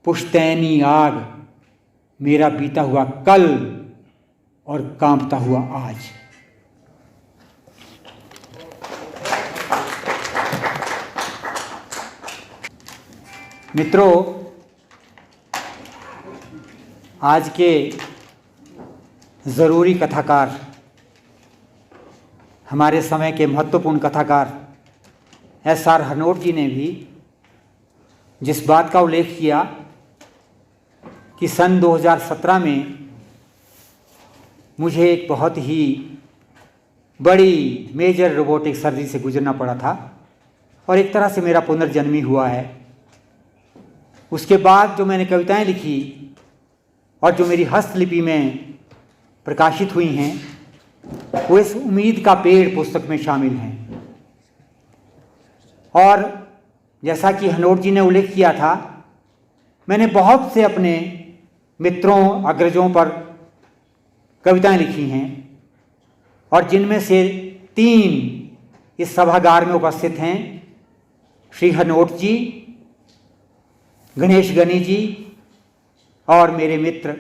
पुश्तैनी आग, मेरा बीता हुआ कल और कांपता हुआ आज। मित्रों, आज के ज़रूरी कथाकार, हमारे समय के महत्वपूर्ण कथाकार S.R. हनोट जी ने भी जिस बात का उल्लेख किया कि सन 2017 में मुझे एक बहुत ही बड़ी मेजर रोबोटिक सर्जरी से गुजरना पड़ा था और एक तरह से मेरा पुनर्जन्म ही हुआ है। उसके बाद जो मैंने कविताएं लिखी और जो मेरी हस्तलिपि में प्रकाशित हुई हैं, वो इस उम्मीद का पेड़ पुस्तक में शामिल हैं। और जैसा कि हनोट जी ने उल्लेख किया था, मैंने बहुत से अपने मित्रों, अग्रजों पर कविताएं लिखी हैं और जिनमें से 3 इस सभागार में उपस्थित हैं, श्री हनोट जी, गणेश गनी जी और मेरे मित्र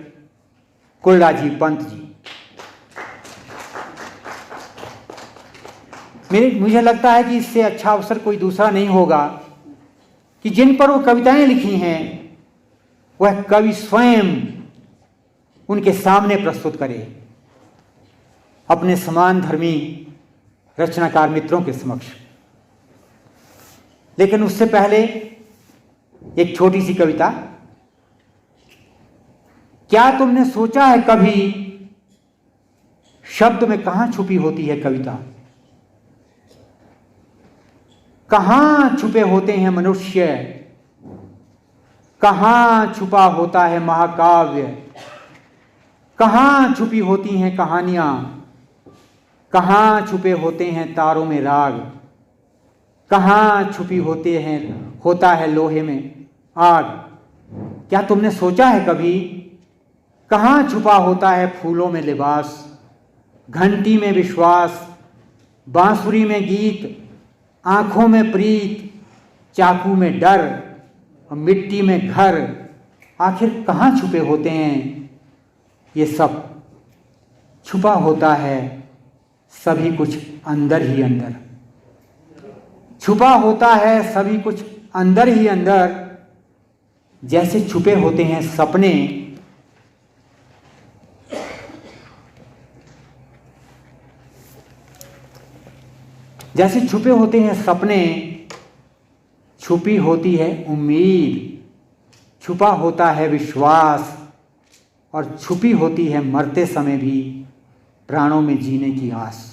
कुलराजी पंत जी। मुझे लगता है कि इससे अच्छा अवसर कोई दूसरा नहीं होगा कि जिन पर वो कविताएं लिखी हैं वह कवि स्वयं उनके सामने प्रस्तुत करे, अपने समान धर्मी रचनाकार मित्रों के समक्ष। लेकिन उससे पहले एक छोटी सी कविता। क्या तुमने सोचा है कभी शब्द में कहां छुपी होती है कविता? कहां छुपे होते हैं मनुष्य, कहां छुपा होता है महाकाव्य, कहां छुपी होती हैं कहानियां, कहां छुपे होते हैं तारों में राग, कहां छुपी होता है लोहे में आग। क्या तुमने सोचा है कभी कहां छुपा होता है फूलों में लिबास, घंटी में विश्वास, बांसुरी में गीत, आंखों में प्रीत, चाकू में डर और मिट्टी में घर। आखिर कहां छुपे होते हैं ये सब? छुपा होता है सभी कुछ अंदर ही अंदर, छुपा होता है सभी कुछ अंदर ही अंदर। जैसे छुपे होते हैं सपने, जैसे छुपे होते हैं सपने, छुपी होती है उम्मीद, छुपा होता है विश्वास और छुपी होती है मरते समय भी प्राणों में जीने की आस।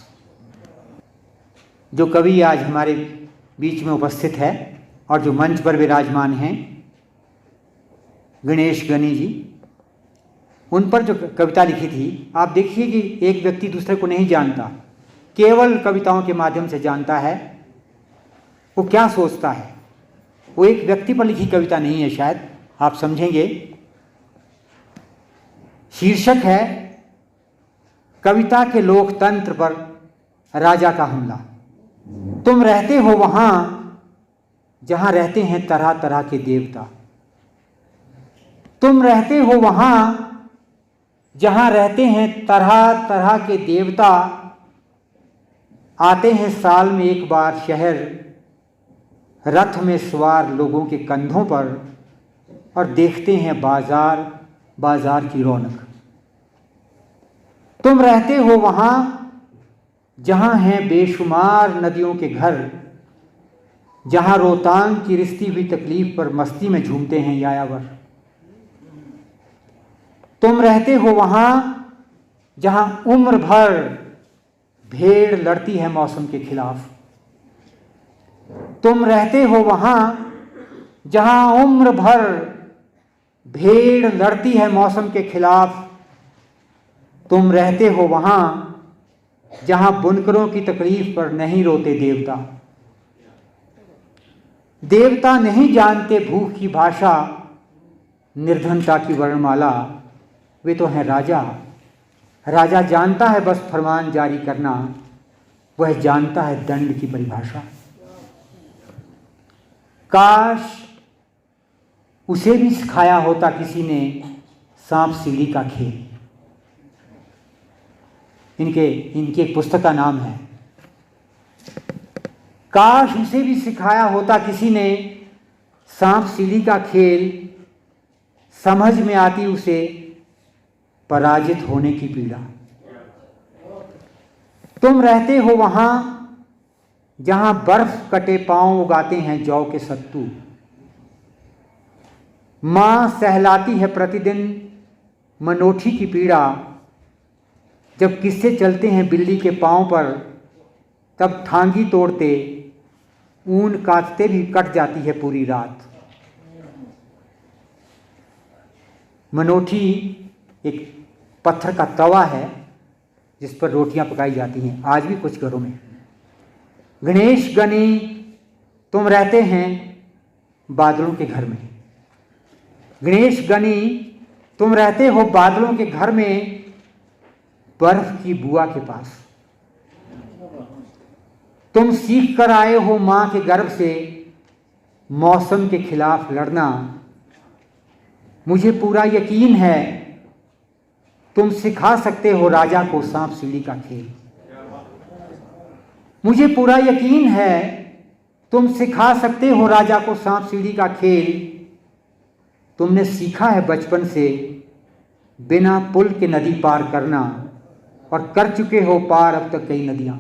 जो कवि आज हमारे बीच में उपस्थित है और जो मंच पर विराजमान हैं, गणेश गनी जी, उन पर जो कविता लिखी थी, आप देखिए कि एक व्यक्ति दूसरे को नहीं जानता, केवल कविताओं के माध्यम से जानता है वो क्या सोचता है। वो एक व्यक्ति पर लिखी कविता नहीं है, शायद आप समझेंगे। शीर्षक है कविता के लोकतंत्र पर राजा का हमला। तुम रहते हो वहां जहां रहते हैं तरह तरह के देवता, तुम रहते हो वहां जहां रहते हैं तरह तरह के देवता। आते हैं साल में एक बार शहर, रथ में सवार लोगों के कंधों पर, और देखते हैं बाजार बाजार की रौनक। तुम रहते हो वहां जहां हैं बेशुमार नदियों के घर, जहां रोहतांग की रिश्ती हुई तकलीफ पर मस्ती में झूमते हैं यायावर। तुम रहते हो वहां जहां उम्र भर भेड़ लड़ती है मौसम के खिलाफ। तुम रहते हो वहां जहां उम्र भर भेड़ लड़ती है मौसम के खिलाफ। तुम रहते हो वहां जहां बुनकरों की तकलीफ पर नहीं रोते देवता। देवता नहीं जानते भूख की भाषा, निर्धनता की वर्णमाला। वे तो हैं राजा, राजा जानता है बस फरमान जारी करना, वह जानता है दंड की परिभाषा। काश उसे भी सिखाया होता किसी ने सांप सीढ़ी का खेल। इनके एक पुस्तक का नाम है काश उसे भी सिखाया होता किसी ने सांप सीढ़ी का खेल समझ में आती उसे पराजित होने की पीड़ा। तुम रहते हो वहां जहां बर्फ कटे पांव उगाते हैं जौ के सत्तू। मां सहलाती है प्रतिदिन मनोठी की पीड़ा। जब किस्से चलते हैं बिल्ली के पांव पर, तब ठांगी तोड़ते ऊन काटते भी कट जाती है पूरी रात। मनोठी एक पत्थर का तवा है जिस पर रोटियां पकाई जाती हैं, आज भी कुछ घरों में। गणेश गनी तुम रहते हैं बादलों के घर में। गणेश गनी तुम रहते हो बादलों के घर में, बर्फ की बुआ के पास। तुम सीख कर आए हो मां के गर्भ से मौसम के खिलाफ लड़ना। मुझे पूरा यकीन है तुम सिखा सकते हो राजा को सांप सीढ़ी का खेल। मुझे पूरा यकीन है तुम सिखा सकते हो राजा को सांप सीढ़ी का खेल। तुमने सीखा है बचपन से बिना पुल के नदी पार करना, और कर चुके हो पार अब तक कई नदियां।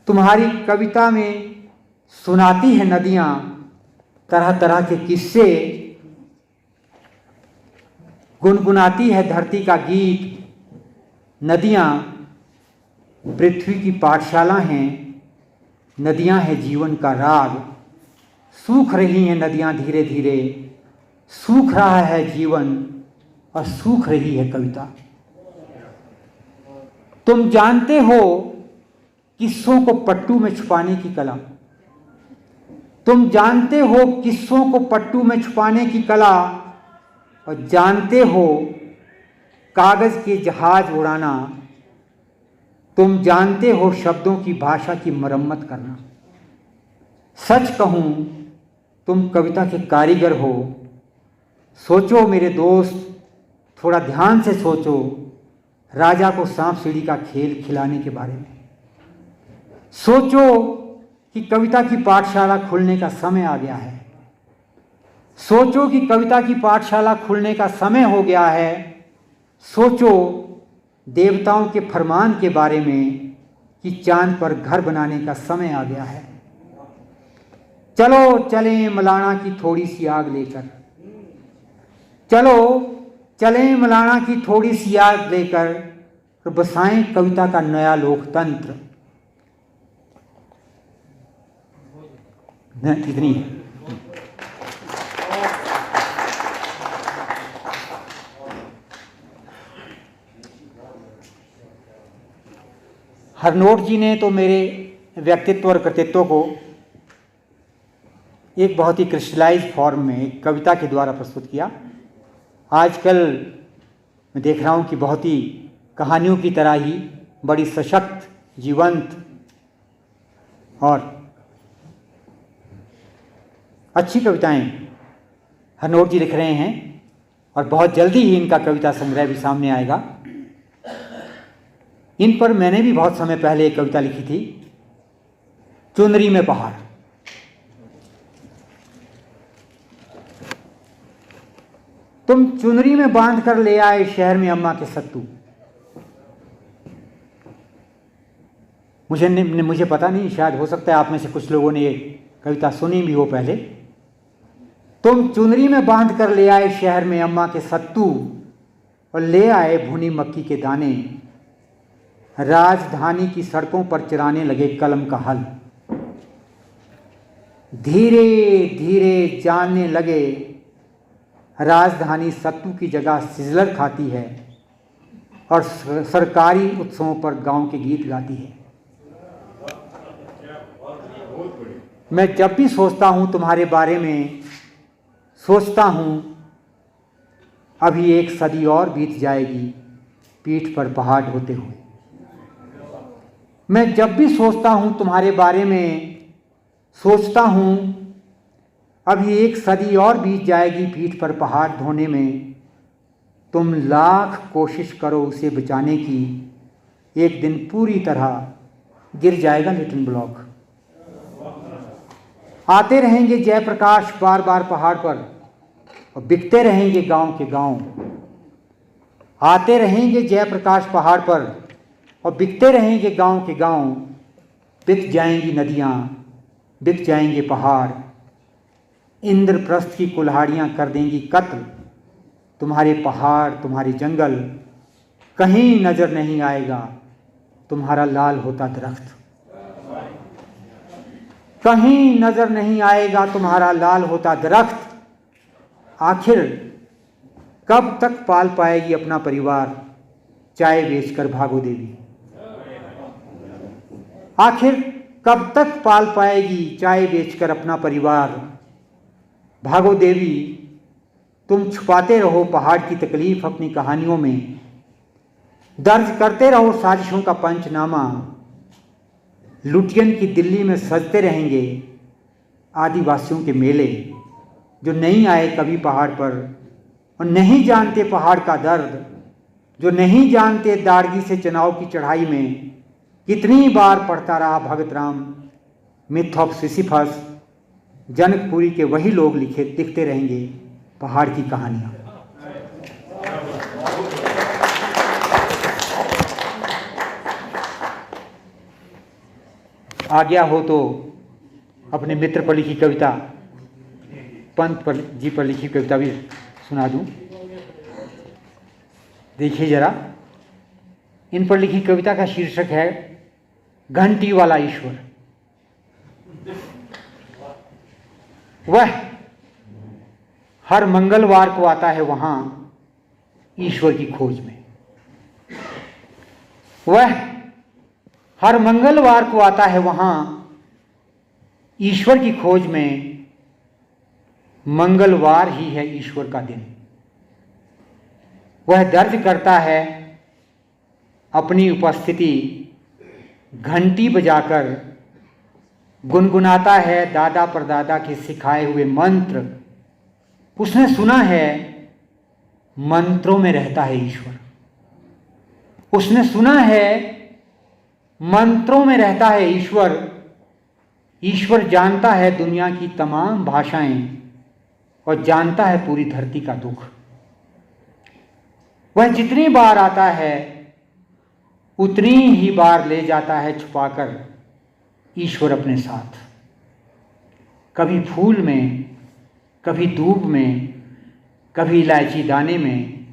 तुम्हारी कविता में सुनाती है नदियां तरह तरह के किस्से, गुनगुनाती है धरती का गीत। नदियां पृथ्वी की पाठशाला हैं, नदियां हैं जीवन का राग। सूख रही हैं नदियां धीरे धीरे, सूख रहा है जीवन और सूख रही है कविता। तुम जानते हो किस्सों को पट्टू में छुपाने की कला। तुम जानते हो किस्सों को पट्टू में छुपाने की कला, और जानते हो कागज के जहाज उड़ाना। तुम जानते हो शब्दों की भाषा की मरम्मत करना। सच कहूं तुम कविता के कारीगर हो। सोचो मेरे दोस्त, थोड़ा ध्यान से सोचो राजा को सांप सीढ़ी का खेल खिलाने के बारे में। सोचो कि कविता की पाठशाला खुलने का समय आ गया है। सोचो कि कविता की पाठशाला खुलने का समय हो गया है। सोचो देवताओं के फरमान के बारे में कि चांद पर घर बनाने का समय आ गया है। चलो चलें मलाना की थोड़ी सी आग लेकर। चलो चलें मलाना की थोड़ी सी आग लेकर, और बसाएं कविता का नया लोकतंत्र। इतनी है। हरनोट जी ने तो मेरे व्यक्तित्व और कृतित्व को एक बहुत ही क्रिस्टलाइज फॉर्म में एक कविता के द्वारा प्रस्तुत किया। आजकल मैं देख रहा हूँ कि बहुत ही कहानियों की तरह ही बड़ी सशक्त, जीवंत और अच्छी कविताएं हरनोट जी लिख रहे हैं, और बहुत जल्दी ही इनका कविता संग्रह भी सामने आएगा। इन पर मैंने भी बहुत समय पहले एक कविता लिखी थी, चुनरी में पहाड़। तुम चुनरी में बांध कर ले आए शहर में अम्मा के सत्तू। मुझे पता नहीं, शायद हो सकता है आप में से कुछ लोगों ने ये कविता सुनी भी हो पहले। तुम चुनरी में बांध कर ले आए शहर में अम्मा के सत्तू, और ले आए भुनी मक्की के दाने। राजधानी की सड़कों पर चराने लगे कलम का हल। धीरे धीरे जानने लगे राजधानी सत्तू की जगह सिजलर खाती है, और सरकारी उत्सवों पर गांव के गीत गाती है। मैं जब भी सोचता हूं तुम्हारे बारे में, सोचता हूं अभी एक सदी और बीत जाएगी पीठ पर पहाड़ ढोते हुए। मैं जब भी सोचता हूं तुम्हारे बारे में, सोचता हूं अभी एक सदी और बीत जाएगी पीठ पर पहाड़ ढोने में। तुम लाख कोशिश करो उसे बचाने की, एक दिन पूरी तरह गिर जाएगा लिटिल ब्लॉक। आते रहेंगे जयप्रकाश बार बार पहाड़ पर और बिकते रहेंगे गांव के गांव। आते रहेंगे जयप्रकाश पहाड़ पर और बिकते रहेंगे गांव के गांव। बिक जाएंगी नदियाँ, बिक जाएंगे पहाड़, इंद्रप्रस्थ की कुल्हाड़ियाँ कर देंगी कत्ल। तुम्हारे पहाड़, तुम्हारे जंगल कहीं नजर नहीं आएगा तुम्हारा लाल होता दरख्त। कहीं नजर नहीं आएगा तुम्हारा लाल होता दरख्त। आखिर कब तक पाल पाएगी अपना परिवार चाय बेचकर भागो देवी। आखिर कब तक पाल पाएगी चाय बेचकर अपना परिवार। भागो देवी, तुम छुपाते रहो पहाड़ की तकलीफ अपनी कहानियों में, दर्ज करते रहो साजिशों का पंचनामा। लुटियन की दिल्ली में सजते रहेंगे आदिवासियों के मेले, जो नहीं आए कभी पहाड़ पर और नहीं जानते पहाड़ का दर्द, जो नहीं जानते दाड़गी से चुनाव की चढ़ाई में कितनी बार पढ़ता रहा Bhagat Ram myth of Sisyphus. Janakpuri के वही लोग लिखते रहेंगे पहाड़ की कहानियाँ। आज्ञा हो तो अपने मित्र पर लिखी कविता, पंत जी पर लिखी कविता भी सुना दूं। देखिए जरा, इन पर लिखी कविता का शीर्षक है घंटी वाला ईश्वर। वह हर मंगलवार को आता है वहां ईश्वर की खोज में। वह हर मंगलवार को आता है वहां ईश्वर की खोज में। मंगलवार ही है ईश्वर का दिन। वह दर्ज करता है अपनी उपस्थिति घंटी बजाकर, गुनगुनाता है दादा परदादा के सिखाए हुए मंत्र। उसने सुना है मंत्रों में रहता है ईश्वर। उसने सुना है मंत्रों में रहता है ईश्वर। ईश्वर जानता है दुनिया की तमाम भाषाएं और जानता है पूरी धरती का दुख। वह जितनी बार आता है उतनी ही बार ले जाता है छुपाकर ईश्वर अपने साथ। कभी फूल में, कभी दूब में, कभी इलायची दाने में,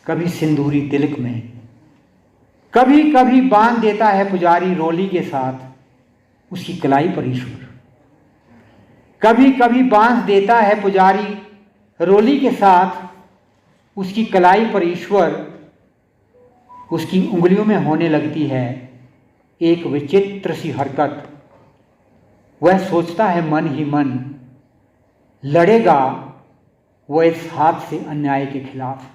कभी सिंदूरी तिलक में। कभी कभी बांध देता है पुजारी रोली के साथ उसकी कलाई पर ईश्वर। कभी कभी बांध देता है पुजारी रोली के साथ उसकी कलाई पर ईश्वर। उसकी उंगलियों में होने लगती है एक विचित्र सी हरकत। वह सोचता है मन ही मन, लड़ेगा वह इस हाथ से अन्याय के खिलाफ।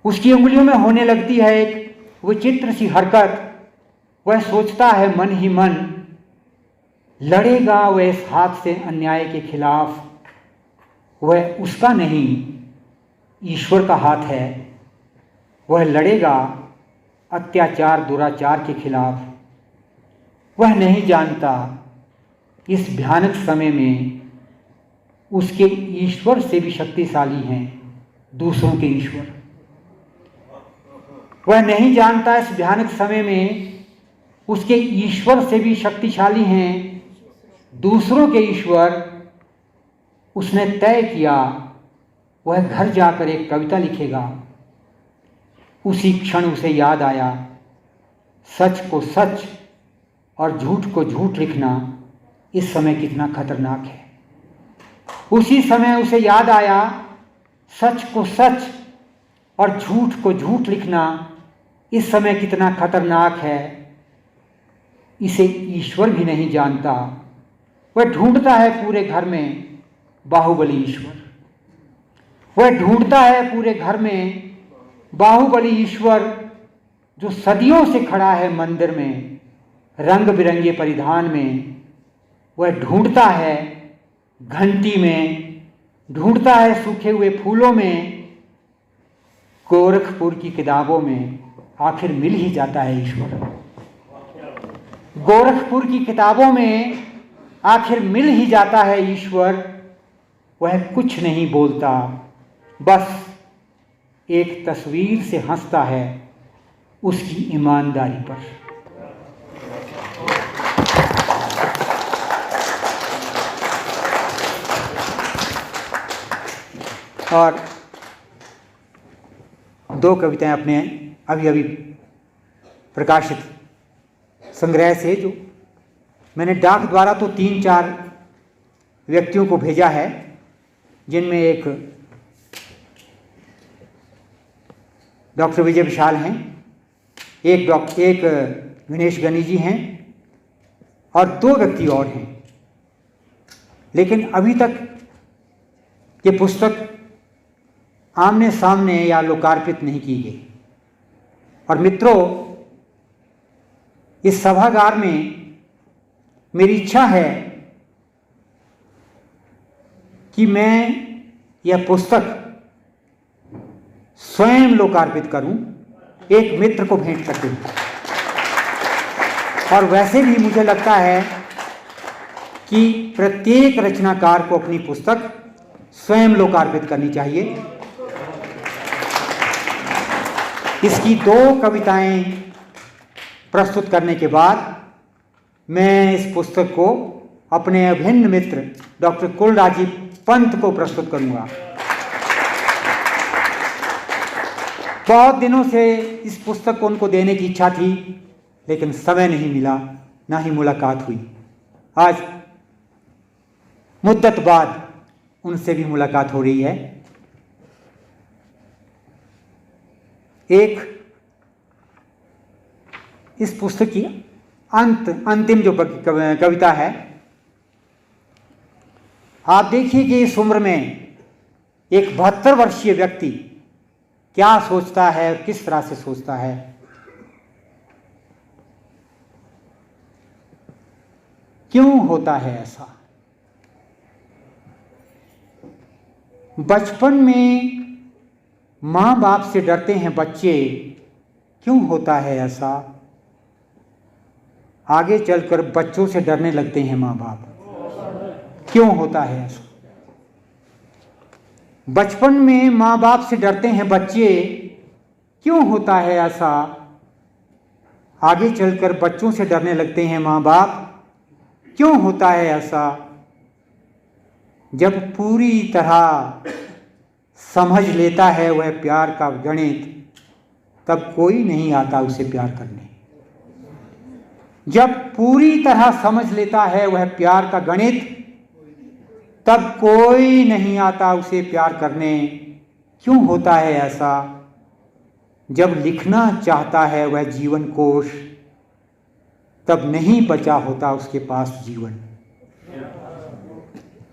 उसकी उंगलियों में होने लगती है एक विचित्र सी हरकत। वह सोचता है मन ही मन, लड़ेगा वह इस हाथ से अन्याय के खिलाफ। वह उसका नहीं, ईश्वर का हाथ है। वह लड़ेगा अत्याचार दुराचार के खिलाफ। वह नहीं जानता इस भयानक समय में उसके ईश्वर से भी शक्तिशाली हैं दूसरों के ईश्वर। वह नहीं जानता इस भयानक समय में उसके ईश्वर से भी शक्तिशाली हैं दूसरों के ईश्वर। उसने तय किया वह घर जाकर एक कविता लिखेगा। उसी क्षण उसे याद आया सच को सच और झूठ को झूठ लिखना इस समय कितना खतरनाक है। उसी समय उसे याद आया सच को सच और झूठ को झूठ लिखना इस समय कितना खतरनाक है। इसे ईश्वर भी नहीं जानता। वह ढूंढता है पूरे घर में बाहुबली ईश्वर। वह ढूंढता है पूरे घर में बाहुबली ईश्वर, जो सदियों से खड़ा है मंदिर में रंग बिरंगे परिधान में। वह ढूंढता है घंटी में, ढूंढता है सूखे हुए फूलों में, गोरखपुर की किताबों में। आखिर मिल ही जाता है ईश्वर। गोरखपुर की किताबों में आखिर मिल ही जाता है ईश्वर, वह कुछ नहीं बोलता, बस एक तस्वीर से हंसता है उसकी ईमानदारी पर। और दो कविताएं अपने अभी अभी प्रकाशित संग्रह से, जो मैंने डाक द्वारा तो 3-4 व्यक्तियों को भेजा है, जिनमें एक डॉक्टर विजय विशाल हैं, एक विनेश गनी जी हैं और 2 व्यक्ति और हैं। लेकिन अभी तक ये पुस्तक आमने सामने या लोकार्पित नहीं की गई। और मित्रों, इस सभागार में मेरी इच्छा है कि मैं यह पुस्तक स्वयं लोकार्पित करूं, एक मित्र को भेंट करके। और वैसे भी मुझे लगता है कि प्रत्येक रचनाकार को अपनी पुस्तक स्वयं लोकार्पित करनी चाहिए। इसकी 2 कविताएं प्रस्तुत करने के बाद मैं इस पुस्तक को अपने अभिन्न मित्र डॉक्टर कुलराजी पंत को प्रस्तुत करूंगा। बहुत दिनों से इस पुस्तक को उनको देने की इच्छा थी, लेकिन समय नहीं मिला, ना ही मुलाकात हुई। आज मुद्दत बाद उनसे भी मुलाकात हो रही है। एक इस पुस्तक की अंतिम जो कविता है, आप देखिए कि इस उम्र में एक 72 वर्षीय व्यक्ति क्या सोचता है और किस तरह से सोचता है। क्यों होता है ऐसा? बचपन में माँ बाप से डरते हैं बच्चे, क्यों होता है ऐसा? आगे चलकर बच्चों से डरने लगते हैं माँ बाप, क्यों होता है ऐसा? बचपन में माँ बाप से डरते हैं बच्चे, क्यों होता है ऐसा? आगे चलकर बच्चों से डरने लगते हैं माँ बाप, क्यों होता है ऐसा? जब पूरी तरह समझ लेता है वह प्यार का गणित, तब कोई नहीं आता उसे प्यार करने। जब पूरी तरह समझ लेता है वह प्यार का गणित, तब कोई नहीं आता उसे प्यार करने। क्यों होता है ऐसा? जब लिखना चाहता है वह जीवन कोश, तब नहीं बचा होता उसके पास जीवन।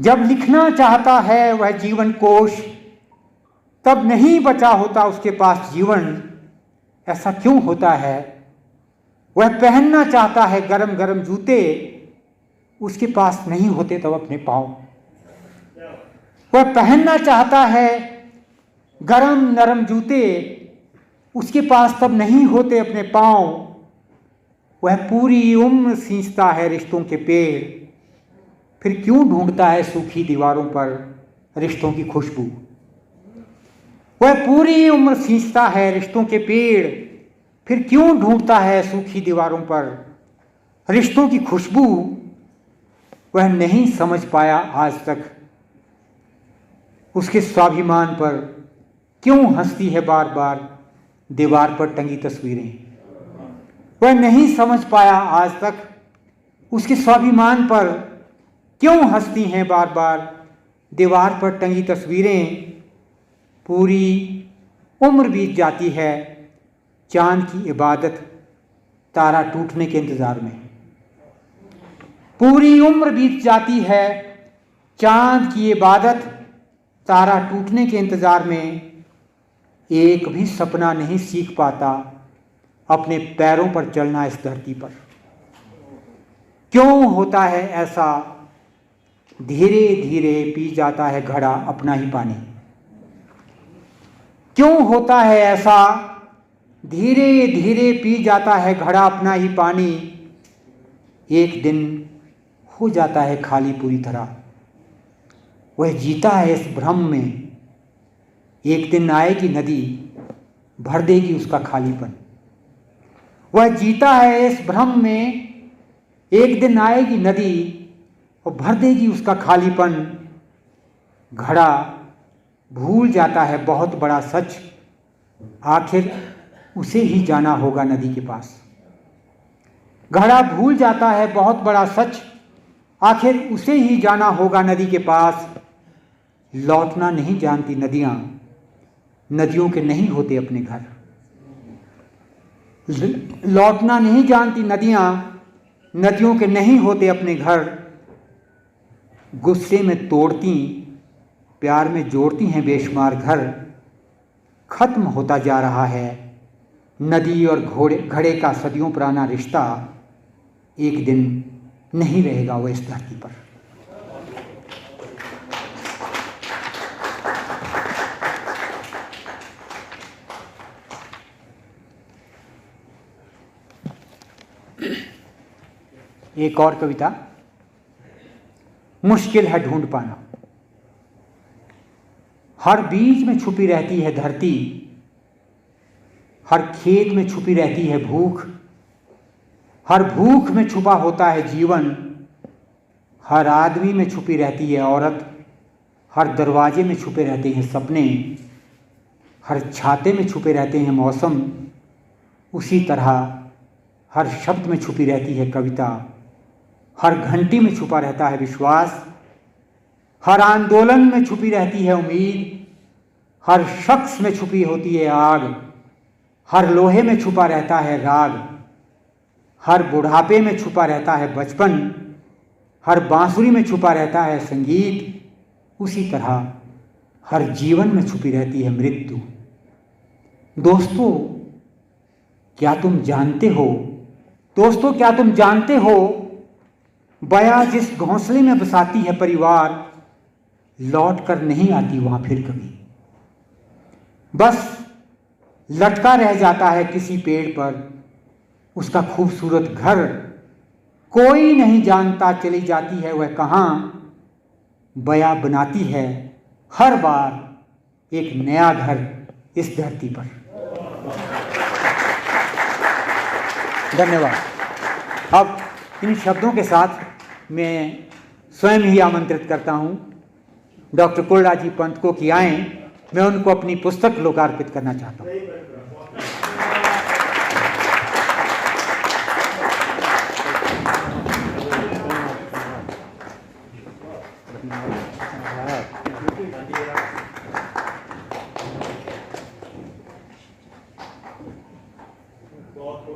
जब लिखना चाहता है वह जीवन कोश, तब नहीं बचा होता उसके पास जीवन। ऐसा क्यों होता है? वह पहनना चाहता है गरम गरम जूते, उसके पास नहीं होते तब अपने पाँव। वह पहनना चाहता है गरम नरम जूते, उसके पास तब नहीं होते अपने पाँव। वह पूरी उम्र सींचता है रिश्तों के पेड़, फिर क्यों ढूंढता है सूखी दीवारों पर रिश्तों की खुशबू। वह पूरी उम्र सींचता है रिश्तों के पेड़, फिर क्यों ढूंढता है सूखी दीवारों पर रिश्तों की खुशबू। वह नहीं समझ पाया आज तक उसके स्वाभिमान पर क्यों हंसती है बार बार दीवार पर टंगी तस्वीरें। वह नहीं समझ पाया आज तक उसके स्वाभिमान पर क्यों हंसती हैं बार बार दीवार पर टंगी तस्वीरें। पूरी उम्र बीत जाती है चांद की इबादत तारा टूटने के इंतज़ार में। पूरी उम्र बीत जाती है चांद की इबादत तारा टूटने के इंतज़ार में। एक भी सपना नहीं सीख पाता अपने पैरों पर चलना इस धरती पर। क्यों होता है ऐसा? धीरे धीरे पी जाता है घड़ा अपना ही पानी। क्यों होता है ऐसा? धीरे धीरे पी जाता है घड़ा अपना ही पानी। एक दिन हो जाता है खाली पूरी तरह। वह जीता है इस भ्रम में, एक दिन आएगी नदी भर देगी उसका खालीपन। वह जीता है इस भ्रम में, एक दिन आएगी नदी और भर देगी उसका खालीपन। घड़ा भूल जाता है बहुत बड़ा सच, आखिर उसे ही जाना होगा नदी के पास। घड़ा भूल जाता है बहुत बड़ा सच, आखिर उसे ही जाना होगा नदी के पास। लौटना नहीं जानती नदियां, नदियों के नहीं होते अपने घर। लौटना नहीं जानती नदियां, नदियों के नहीं होते अपने घर। गुस्से में तोड़ती, प्यार में जोड़ती हैं बेशुमार घर। खत्म होता जा रहा है नदी और घड़े का सदियों पुराना रिश्ता, एक दिन नहीं रहेगा वो इस धरती पर। एक और कविता, मुश्किल है ढूंढ पाना। हर बीज में छुपी रहती है धरती, हर खेत में छुपी रहती है भूख, हर भूख में छुपा होता है जीवन। हर आदमी में छुपी रहती है औरत, हर दरवाजे में छुपे रहते हैं सपने, हर छाते में छुपे रहते हैं मौसम। उसी तरह हर शब्द में छुपी रहती है कविता, हर घंटी में छुपा रहता है विश्वास, हर आंदोलन में छुपी रहती है उम्मीद, हर शख्स में छुपी होती है आग, हर लोहे में छुपा रहता है राग, हर बुढ़ापे में छुपा रहता है बचपन, हर बांसुरी में छुपा रहता है संगीत। उसी तरह हर जीवन में छुपी रहती है मृत्यु। दोस्तों क्या तुम जानते हो, दोस्तों क्या तुम जानते हो, बया जिस घोंसले में बसाती है परिवार, लौट कर नहीं आती वहां फिर कभी। बस लटका रह जाता है किसी पेड़ पर उसका खूबसूरत घर। कोई नहीं जानता चली जाती है वह कहाँ। बया बनाती है हर बार एक नया घर इस धरती पर। धन्यवाद। अब इन शब्दों के साथ मैं स्वयं ही आमंत्रित करता हूं डॉक्टर कुलराज पंत को कि आएं। मैं उनको अपनी पुस्तक लोकार्पित करना चाहता हूं। बहुत